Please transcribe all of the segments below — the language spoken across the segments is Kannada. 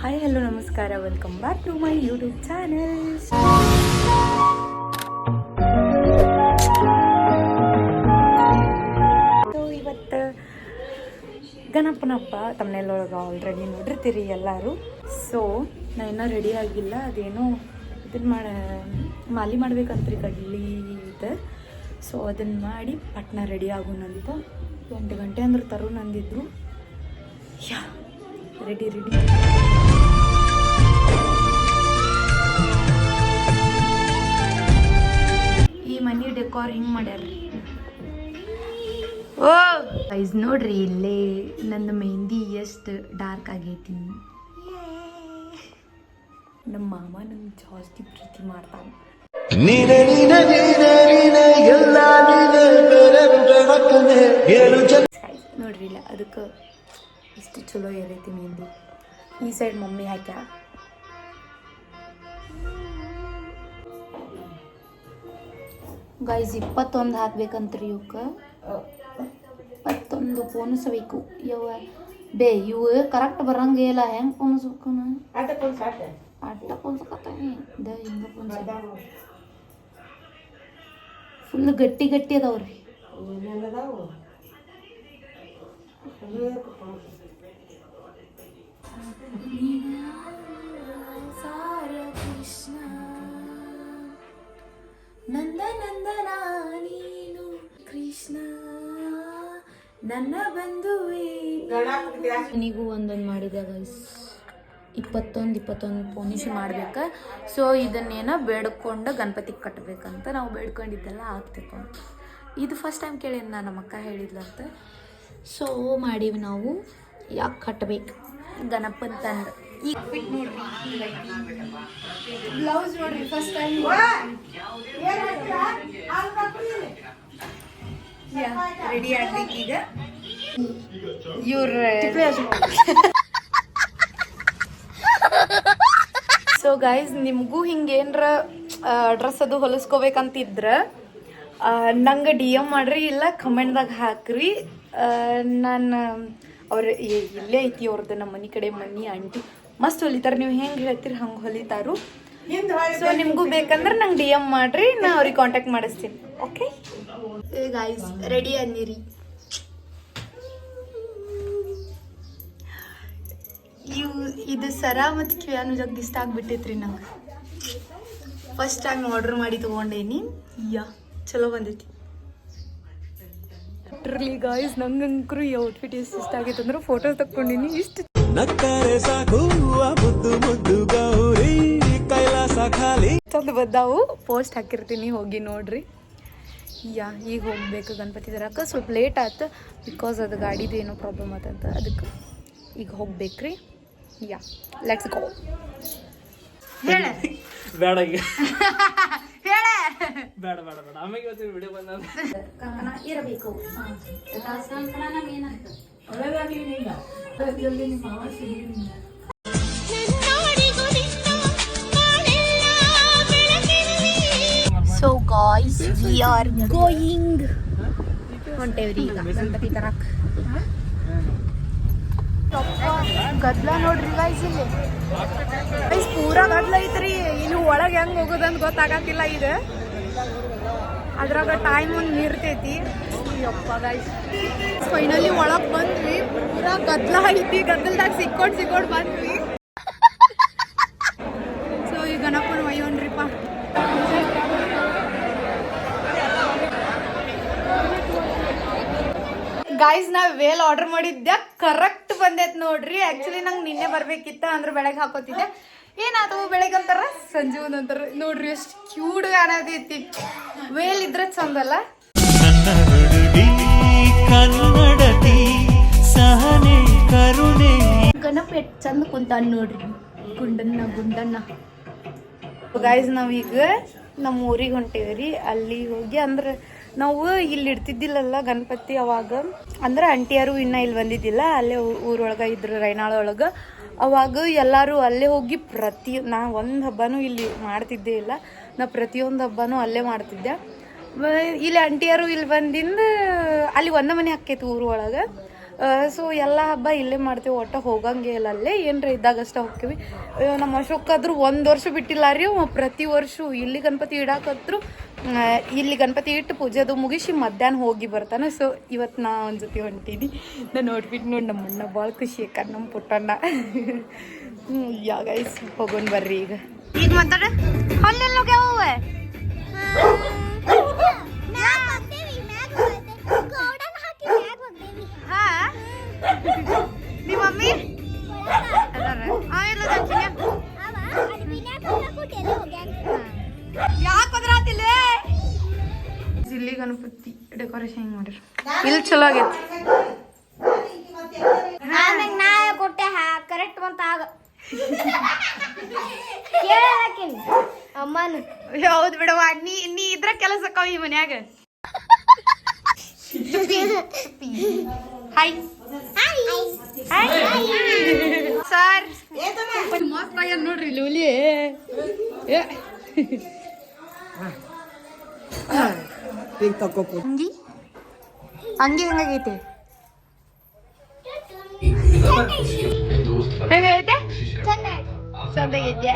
ಹಾಯ್ ಹಲೋ ನಮಸ್ಕಾರ, welcome back to my YouTube channel. So ಇವತ್ತು ಗಣಪನ ಹಬ್ಬ ತಮ್ಮನೆಲ್ಲೊಳಗೆ ಆಲ್ರೆಡಿ ನೋಡಿರ್ತೀರಿ ಎಲ್ಲರೂ. ಸೊ ನಾ ಇನ್ನೂ ರೆಡಿ ಆಗಿಲ್ಲ, ಅದೇನೋ ಇದನ್ನು ಮಾಲಿ ಮಾಡ್ಬೇಕಂತ್ರಿ ಕಡ್ಲಿ ಇದೆ. ಸೊ ಅದನ್ನು ಮಾಡಿ ಪಟ್ನ ರೆಡಿ ಆಗೋಣಂತ. 8 ಗಂಟೆ ಅಂದ್ರೆ ತರು ನಂದಿದ್ರು. ಯಾ ರೆಡಿ ಈ ಮನಿ ಡೆಕೋರ್ ಹಿಂಗೆ ಮಾಡ್ಯಾರ್ರಿ. ಓ ಗೈಸ್ ನೋಡ್ರಿ, ಇಲ್ಲೇ ನನ್ನ ಮೆಹಂದಿ ಎಷ್ಟು ಡಾರ್ಕ್ ಆಗೈತಿ. ನಮ್ಮ ಮಾಮ ನಂಗೆ ಜಾಸ್ತಿ ಪ್ರೀತಿ ಮಾಡ್ತಾನೆ. ನೋಡ್ರಿ ಇಲ್ಲ, ಅದಕ್ಕೆ ಇಷ್ಟು ಚಲೋ ಇರೈತಿ ಮೆಹಂದಿ. ಈ ಸೈಡ್ ಮಮ್ಮಿ ಹಾಕ್ಯ. ಗೈಸ್ 21 ಹಾಕ್ಬೇಕಂತ್ರಿ. ಇವಕ್ಕೆ 21 ಪೋಣಿಸ್ಬೇಕು. ಯವ್ವ ಬೇ ಇವು ಕರೆಕ್ಟ್ ಬರಂಗೆ ಇಲ್ಲ. ಹೆಂಗೆ ಪೋಣಿಸ್ಬೇಕು? ಅಡ್ಡ ಪೋಣಿಸ್ಕತ್ತೀನಿ. ಹಿಂಗೆ ಪೋಣಿಸ ಫುಲ್ ಗಟ್ಟಿ ಅದಾವ್ರಿ. ಕೃಷ್ಣ ನಂದನ ನೀನು ಕೃಷ್ಣ ನನ್ನ ಬಂಧುವೇ. ನೀಗೂ ಒಂದೊಂದು ಮಾಡಿದೆ ಗೈಸ್. 21 ಪೋಣಿಸಿ ಮಾಡ್ಬೇಕು. ಸೊ ಇದನ್ನೇನೋ ಬೇಡ್ಕೊಂಡು ಗಣಪತಿ ಕಟ್ಟಬೇಕಂತ ನಾವು ಬೇಡ್ಕೊಂಡಿದ್ದೆಲ್ಲ ಆಗ್ತಿತ್ತು ಅಂತ. ಇದು ಫಸ್ಟ್ ಟೈಮ್ ಕೇಳೀನಿ ನಾನು, ನಮ್ಮ ಅಕ್ಕ ಹೇಳಿದ್ಲಂತ. ಸೊ ಮಾಡೀವಿ ನಾವು. ಯಾಕೆ ಕಟ್ಟಬೇಕು ಗಣಪನ ತಂದು. ಈಗ ಬಿಟ್ಟು ನೋಡ್ರಿ, ಬ್ಲೌಸ್ ನೋಡ್ರಿ ಫಸ್ಟ್ ಟೈಮ್ ರೆಡಿ ಆಗ್ಬೇಕು. ಈಗ ಸೊ ಗೈಸ್, ನಿಮಗೂ ಹಿಂಗೇನ್ರ ಡ್ರೆಸ್ ಅದು ಹೊಲಿಸ್ಕೋಬೇಕಂತಿದ್ರೆ ನಂಗೆ DM ಮಾಡ್ರಿ, ಇಲ್ಲ ಕಮೆಂಟ್ದಾಗ ಹಾಕ್ರಿ. ನಾನು ಇಲ್ಲೇ ಐತಿ ಅವ್ರದ್ದು, ನಮ್ಮ ಮನೆ ಕಡೆ ಮನಿ ಆಂಟಿ ಮಸ್ತ್ ಹೊಲಿತಾರೆ. ನೀವು ಹೆಂಗೆ ಹೇಳ್ತೀರಿ ಹಂಗೆ ಹೊಲಿತಾರು. ಸೊ ನಿಮಗೂ ಬೇಕಂದ್ರೆ ನಂಗೆ DM ಮಾಡ್ರಿ, ನಾ ಅವ್ರಿಗೆ ಕಾಂಟ್ಯಾಕ್ಟ್ ಮಾಡಿಸ್ತೀನಿ. ಓಕೆ ಗೈಸ್, ರೆಡಿ ಅನ್ನಿರಿ. ಇದು ಸರ ಮತ್ತು ಕಿವ್ಯಾನು ಜಗ್ ಇಷ್ಟ ಆಗ್ಬಿಟ್ಟೈತ್ರಿ ನಂಗೆ. ಫಸ್ಟ್ ಟೈಮ್ ಆರ್ಡರ್ ಮಾಡಿ ತೊಗೊಂಡೇನಿ. ಚಲೋ ಬಂದೈತಿ. ಗಾಯ್ಸ್, ನಂಗಂಕರು ಈ ಔಟ್ಫಿಟ್ ಎಷ್ಟು ಇಷ್ಟ ಆಗೈತೆ ಅಂದ್ರೆ ಫೋಟೋ ತಕ್ಕೊಂಡಿನಿ. ಇಷ್ಟು ಚಂದ ಬದ್ದಾವು. ಪೋಸ್ಟ್ ಹಾಕಿರ್ತೀನಿ, ಹೋಗಿ ನೋಡ್ರಿ. ಈಗ ಹೋಗ್ಬೇಕು ಗಣಪತಿ ತರಕ್ಕೆ. ಸ್ವಲ್ಪ ಲೇಟ್ ಆಯ್ತು ಬಿಕಾಸ್ ಅದು ಗಾಡಿದು ಏನೋ ಪ್ರಾಬ್ಲಮ್ ಆತಂತ. ಅದಕ್ಕೆ ಈಗ ಹೋಗ್ಬೇಕ್ರಿ. Let's go. ಹೇಳ ಬೇಡ ಹೇಳ ಬೇಡ ಬೇಡ ಬೇಡ ಆಮೇಲೆ ಇವತ್ತು ವಿಡಿಯೋ ಬಂದ ಕಂಕಣ ಇರಬೇಕು. So guys, we are going. ಹೊಂಟೇವ್ರಿ ಈಗ ಗಣಪತಿ ತರಕ್. ಗದ್ಲ ನೋಡ್ರಿ ಗೈಸ್, ಇಲ್ಲಿ ಗೈಸ್ ಪೂರಾ ಗದ್ಲ ಐತ್ರಿ. ಇನ್ನು ಒಳಗೆ ಹೆಂಗೆ ಹೋಗೋದಂತ ಗೊತ್ತಾಗತ್ತಿಲ್ಲ. ಈಗ ಅದ್ರಾಗ ಟೈಮ್ ಒಂದು ಮೀರ್ತೈತಿ. ಯಪ್ಪ ಗೈಸ್, ಫೈನಲಿ ಒಳಗೆ ಬಂದ್ವಿ. ಪೂರಾ ಗದ್ಲ ಐತಿ. ಗದ್ದಲ್ದಾಗ ಸಿಕ್ಕೊಂಡು ಬಂದ್ವಿ. ಸೊ ಈ ಗಣಪನ ಒಯ್ಯೋನ್ರಿಪ್ಪ. ಗೈಸ್, ನಾ ವೇಲ್ ಆರ್ಡರ್ ಮಾಡಿದ್ದೆ, ಕರೆಕ್ಟ್ ಬಂದೈತೆ ನೋಡ್ರಿ. ಆ್ಯಕ್ಚುಲಿ ನಂಗೆ ನಿನ್ನೆ ಬರ್ಬೇಕಿತ್ತ, ಅಂದ್ರೆ ಬೆಳಗ್ಗೆ ಹಾಕೋತಿದ್ದೆ. ಏನಾದ್ರು ಬೆಳಗ್ಗೆ ಅಂತಾರ ಸಂಜೆ ಒಂದಂತಾರ. ನೋಡ್ರಿ ಎಷ್ಟು ಕ್ಯೂಟ್ ಕಾಣತೈತಿ. ವೇಲ್ ಇದ್ರೆ ಚಂದಲ್ಲ. ಗಣಪ ಎಷ್ಟು ಚಂದ ಕುಂತಾನ ನೋಡ್ರಿ, ಗುಂಡಣ್ಣ. ಗೈಸ್, ನಾವೀಗ ನಮ್ಮ ಊರಿಗೆ ಹೊಂಟೇವ್ರಿ. ಅಲ್ಲಿ ಹೋಗಿ ಅಂದ್ರೆ ನಾವು ಇಲ್ಲಿ ಇಡ್ತಿದ್ದಿಲ್ಲಲ್ಲ ಗಣಪತಿ ಅವಾಗ. ಅಂದ್ರೆ ಆಂಟಿಯರು ಇನ್ನೂ ಇಲ್ಲಿ ಬಂದಿದ್ದಿಲ್ಲ, ಅಲ್ಲೇ ಊರೊಳಗೆ ಇದ್ರು, ರೈನಾಳ ಒಳಗೆ. ಅವಾಗ ಎಲ್ಲರೂ ಅಲ್ಲೇ ಹೋಗಿ ನಾ ಒಂದು ಹಬ್ಬನೂ ಇಲ್ಲಿ ಮಾಡ್ತಿದ್ದೇ ಇಲ್ಲ. ನಾ ಪ್ರತಿಯೊಂದು ಹಬ್ಬನೂ ಅಲ್ಲೇ ಮಾಡ್ತಿದ್ದೆ. ಇಲ್ಲಿ ಆಂಟಿಯರು ಇಲ್ಲಿ ಬಂದಿಂದ ಅಲ್ಲಿ ಒಂದೇ ಮನೆ ಹಾಕೈತಿ ಊರೊಳಗೆ. ಸೊ ಎಲ್ಲ ಹಬ್ಬ ಇಲ್ಲೇ ಮಾಡ್ತೀವಿ, ಒಟ್ಟು ಹೋಗಂಗೆ ಇಲ್ಲ, ಅಲ್ಲೇ ಏನರ ಇದ್ದಾಗಷ್ಟೇ ಹೋಗ್ತೀವಿ. ನಮ್ಮ ಅಶೋಕಾದ್ರೂ 1 ವರ್ಷ ಬಿಟ್ಟಿಲ್ಲ ರೀ, ಪ್ರತಿ ವರ್ಷ ಇಲ್ಲಿ ಗಣಪತಿ ಇಡಾಕತ್ರು, ಇಲ್ಲಿ ಗಣಪತಿ ಇಟ್ಟು ಪೂಜೆ ಅದು ಮುಗಿಸಿ ಮಧ್ಯಾಹ್ನ ಹೋಗಿ ಬರ್ತಾನೆ. ಸೊ ಇವತ್ತು ನಾ ಒಂದು ಜೊತೆ ಹೊಂಟೀನಿ. ನಾನು ನೋಡ್ಬಿಟ್ಟು ನೋಡಿ ನಮ್ಮ ಅಣ್ಣ ಭಾಳ ಖುಷಿ ಯಾಕಂದ್ರೆ ನಮ್ಮ ಪುಟ್ಟಣ್ಣ. ಗೈಸ್ ಹೋಗೋಣ ಬರ್ರಿ ಈಗ ಮಾತಾಡ ಅಲ್ಲೆಲ್ಲ ನಿಮ್ಮ ಮಮ್ಮಿ ಯಾಕಂದ್ರಾತಿಲ್ಲ ಇಲ್ಲಿ ಗಣಪತಿ ಡೆಕೋರೇಷನ್ ಹೆಂಗ್ ಮಾಡ್ರಿ, ಇಲ್ಲಿ ಚಲೋ ಆಗೈತಿ. ನಾ ಕೊಟ್ಟೆ ಕರೆಕ್ಟ್ ಬಂತ ಆಗ ಅಮ್ಮನ ಹೌದು ಬಿಡವ, ನೀ ಇದ್ರ ಕೆಲಸಕ್ಕ ಈ ಮನ್ಯಾಗ. ಹಾಯ್ ಸರ್ ಮಸ್ತಾಗ ನೋಡ್ರಿ ಲೂಲಿ. ಅಂಗಿ ಅಂಗಿ ಹೆಂಗಾಗೈತೆ? ಹೆಂಗೈತೆ? ಚಂದಾಗೈತೆ.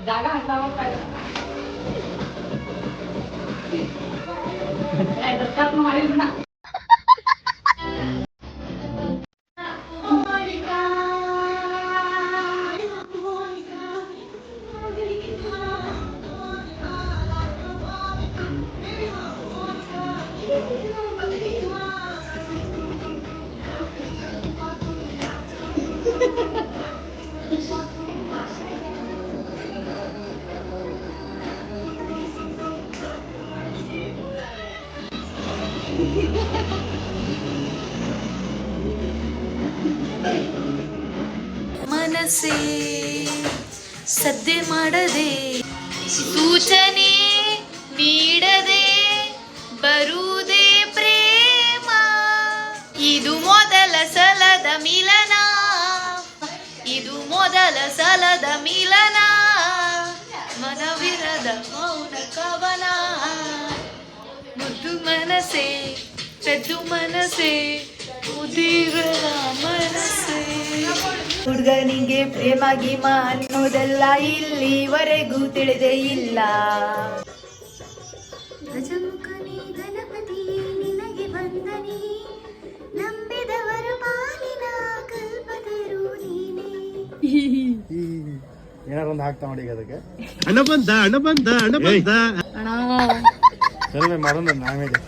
ಜಾಗ ಮನಸ್ಸೇ ಸದ್ದೆ ಮಾಡದೆ, ಸೂಚನೆ ನೀಡದೆ ಬರುವುದೇ ಪ್ರೇಮ. ಇದು ಮೊದಲ ಸಲದ ಮಿಲನ, ಇದು ಮೊದಲ ಸಲದ ಮಿಲನ, ಮನವಿರದ ಮೌನ ಕವನ. ಮುದ್ದು ಮನಸ್ಸೇ ಪೆದ್ದು ಮನಸ್ಸೇ ಉದಿರದ ಮನಸ್ಸೇ. ಹುಡುಗನಿಗೆ ಪ್ರೇಮ ಗೀಮ ಅನ್ನೋದೆಲ್ಲ ಇಲ್ಲಿವರೆಗೂ ತಿಳಿದೇ ಇಲ್ಲ. ಗಜಮುಖನಿ ಗಣಪತಿ ನಿನಗೆ ವಂದನೆ, ನಂಬಿದವರ ಪಾಲಿನ ಕಲ್ಪತರು ನೀನೇ. ಏನಾರ ಒಂದು ಹಾಕ್ತಾ ನೋಡಿ ಅದಕ್ಕೆ. ಹಣ ಬಂದ ಅಣ್ಣ ಸರಿ ಮಾಡೋಣ ನಾವೇಲೆ.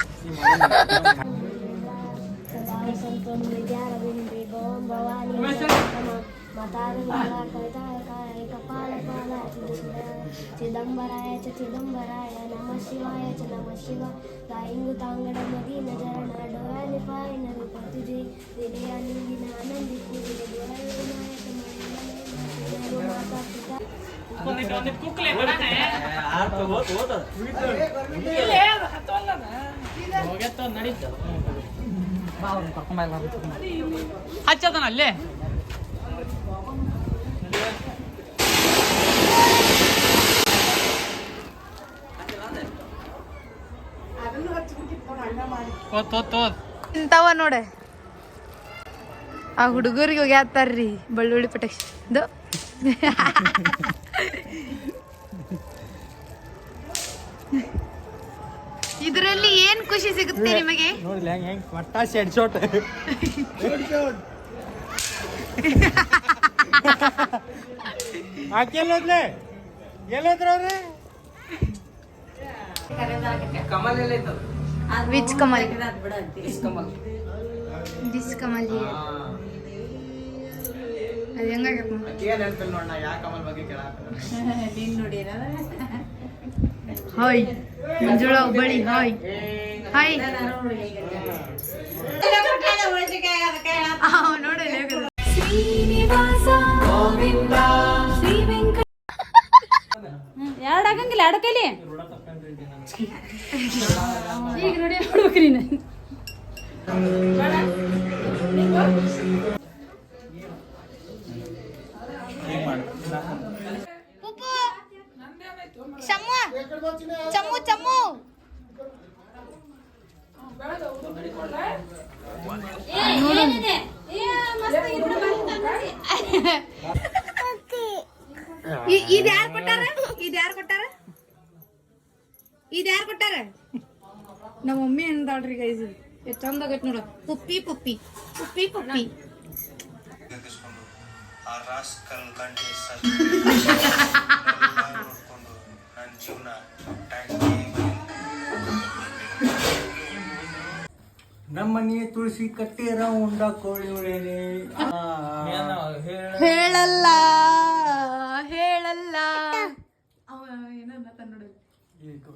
ಚಿದಂಬರಾಯ ಚ ಚಿದಂಬರಾಯ ನಮ ಶಿವಾಯ ಚ ನಮ ಶಿವ ತಾಯಿಂಗು ತಾಂಗಡ ಮದೀನ ಜರಣ ಡೋರಾಲಿಪಾಯ ನರೂಪ ತುಜೆ ದಿನೆಯ ನೀಗಿನ ಆನಂದಿ ಪೂಜೆ ದ್ವಾರವಿನಾಯಕ ಮಣಿಮನೆ ಮಾತಾ ಪಿತಾ. ಹಚ್ಚದನ ಅಲ್ಲೇ ಇಂತವ ನೋಡ ಆ ಹುಡುಗರಿಗೆ ಹೋಗ್ಯಾತಾರ್ರಿ ಬೆಳ್ಳುಳ್ಳಿ ಪಟಾಕ್ಷಿ. ಇದರಲ್ಲಿ ಏನ್ ಖುಷಿ ಸಿಗುತ್ತೆ ನಿಮಗೆ? ನೋಡ್ಲಿ ಹೆಂಗ್ ಹೆಂಗ್ ಪಟಾಸಿ ಹೆಡ್ಶಾಟ್. ಆಕೆಲ್ಲೋದ್ಲೆ ಎಲ್ಲೋದ್ರವ್ರೆ? ಕಮಲ್ ಎಲ್ಲ ಐತದ. Which Kamal? This Kamal here. ಅದು ಹೆಂಗಾಗಪ್ಪ? ನೋಡ ಯಾ ಕಮಲ್ ಬಗ್ಗೆ ಕೇಳ. ಹಾಯ್ ಮಂಜುಳ ಹುಬ್ಬಳ್ಳಿ. ಹಾಯ್ ಹಾಯ್ ನೋಡ ಎರಡು ಆಗಂಗಿಲ್ಲ, ಎರಡು ಕೈಲಿ ಈಗ ನೋಡಿ ನೋಡ್ಬೇಕ್ರಿ. ಚಮ್ಮು ಚಮ್ಮು ಇದ್ ಯಾರು ಕೊಟ್ಟಾರ ನಮ್ಮ ಮಮ್ಮಿ ಅಂದಾಳ್ರಿ ಗೈಸ್ ಎಷ್ಟ್ ಚಂದ ಆಗೈತ್ ನೋಡ ಪುಪ್ಪಿ ಪುಪ್ಪಿ ಪುಪ್ಪಿ ಪುಪ್ಪಿ ಆ ರಾಸ್ಕಲ್ ಗಂಟೆ ನೋಡ್ಕೊಂಡು ನನ್ನ ಜೀವನ ನಮ್ಮನೆ ತುಳಸಿ ಕಟ್ಟೆರ ಉಂಡ ಕೋಳಿ ಉಳೇನೆ ಹೇಳಲ್ಲ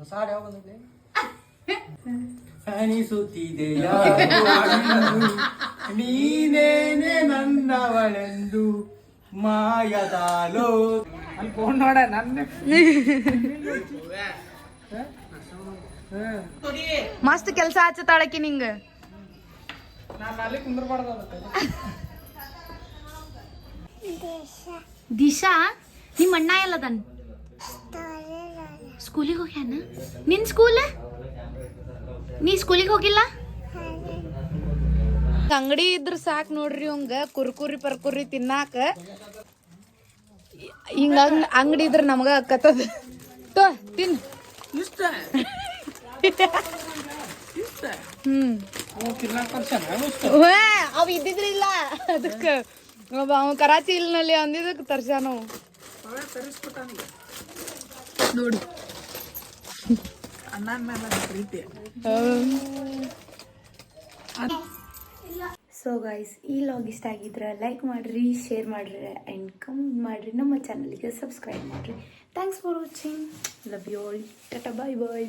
ಹೊಸ ಹಾಡು ಯಾವ ಬಂದಿದೆ ಅನಿಸುತ್ತಿದೆ ನೀನೇನೆ ನನ್ನವಳೆಂದು ಮಾಯದಾಲೋ ಅನ್ಕೊಂಡ್ ನೋಡ ನನ್ನ ಮಸ್ತ್ ಕೆಲ್ಸ ಹಚ್ಚತಾಳಕಿ ನಿಂಗ ನಾನು ಅಲ್ಲಿ ಕುಂದ್ರಬಾರ್ದು ದಿಶಾ ನಿಮ್ಮ ಅಣ್ಣ ಎಲ್ಲದನ್ ಸ್ಕೂಲಿಗೆ ಹೋಗ್ಯಾನ ನಿನ್ ಸ್ಕೂಲ್ ನೀ ಸ್ಕೂಲಿಗೆ ಹೋಗಿಲ್ಲ ಅಂಗಡಿ ಇದ್ರ ಸಾಕ್ ನೋಡ್ರಿ ಅವಂಗ ಕುರ್ಕುರಿ ಪರ್ಕುರಿ ತಿನ್ನಾಕ ಹಿಂಗ ಅಂಗಡಿ ಇದ್ರ ನಮಗ ಅಕ್ಕತ್ತದ ತೋ ತಿನ್ ಅವ್ ಇದ್ದಿದ್ರಿಲ್ಲ ಅದಕ್ಕ ಅವ ಕರಾಚಿ ಇಲ್ನಲ್ಲಿ ಅಂದಿದ್ದಕ್ಕೆ ತರ್ಸಾನ ನೋಡು ಸೊ ಗೈಸ್ ಈ ಲಾಗ್ ಇಷ್ಟ ಆಗಿದ್ರೆ ಲೈಕ್ ಮಾಡ್ರಿ ಶೇರ್ ಮಾಡ್ರಿ ಆ್ಯಂಡ್ ಕಮೆಂಟ್ ಮಾಡ್ರಿ ನಮ್ಮ ಚಾನಲ್ಗೆ ಸಬ್ಸ್ಕ್ರೈಬ್ ಮಾಡ್ರಿ thanks for watching love you all tata bye bye